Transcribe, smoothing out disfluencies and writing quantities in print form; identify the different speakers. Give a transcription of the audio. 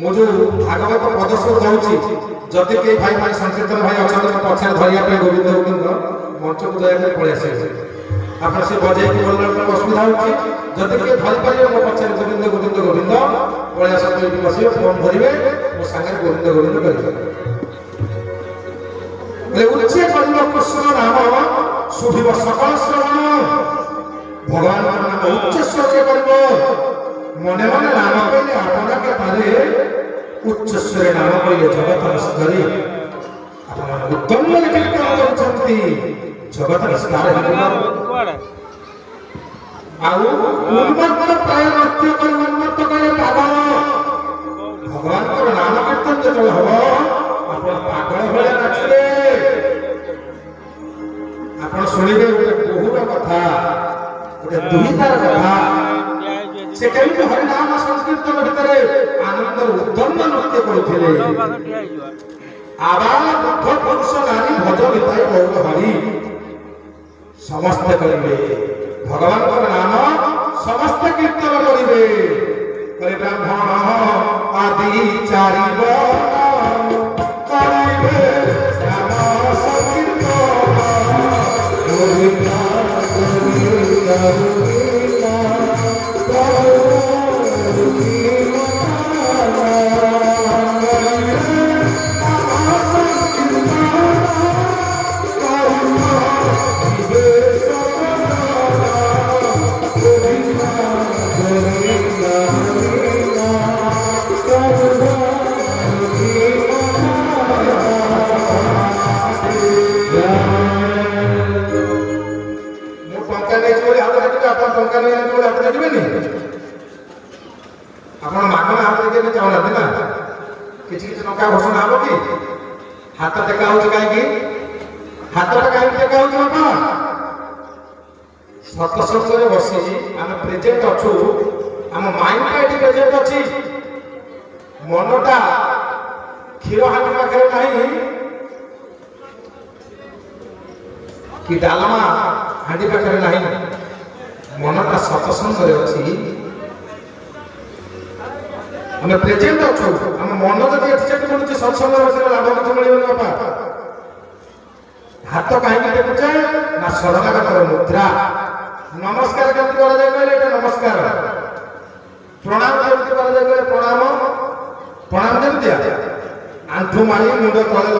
Speaker 1: मुझे भागवत पदस्व जाऊँगी जदि कई भाई माने संकीर्तन भाई अच्छा पछाड़ धरिया गोविंद गोविंद मंच को दया पड़े आसे आप से बजे बोलने असुविधा होगी जदि किए धरी पारे मो पछाड़ गोविंद गोविंद गोविंद पड़े आस बस फोन धरवे मो सागर गोविंद गोविंद करेंगे उच्चे करिब कृष्ण नाम शुभिव सकल श्रवण भगवान नाम उच्च स्वर कर मने मने नाम कहले आपना के पारे उच्च स्वर नाम कहले जगत नस्करी आपन उत्तम कीर्तन करछंती जगत नस्कार आउ उन्मत्त प्राय नृत्य कर उन्मत्त करे पागल भगवान को नाम कीर्तन जो हबो आपन पागल भले नाचले आपन सुनिबे बहुत कथा गोटे दुहितार कथा से केमती हरिनाम संकीर्तन भितर आनंद उद्दम नृत्य करथिले आबाल बुद्ध पुरुष नारी भज बिताई बहुत हरि समस्त करिवे भगवान को नाम समस्त कीर्तन करिवे करे ब्राह्मण आदि चारि वर्ण करिवे नाम संकीर्तन गोविंद गोविंद घोषणा हम कि हाथ टेका हो कहीं हाथ कहीं टेका हो सत्संग बसी आम प्रेजेंट अच्छु आम माइंड ये प्रेजेंट अच्छी मनटा क्षीर हांडी पाखे नहीं कि डालमा हांडी पाखे नहीं मनटा सत्संग अच्छी आम प्रेजेंट अच्छु आम मन जब एक्सेप्ट करुचे सत्संग लाभ किसी मिले बापा हाथ कहीं देखुचे ना शरणागत मुद्रा नमस्कार केमती कहले नमस्कार प्रणाम केमती प्रणाम प्रणाम केमती आंठू मारी मुंड तले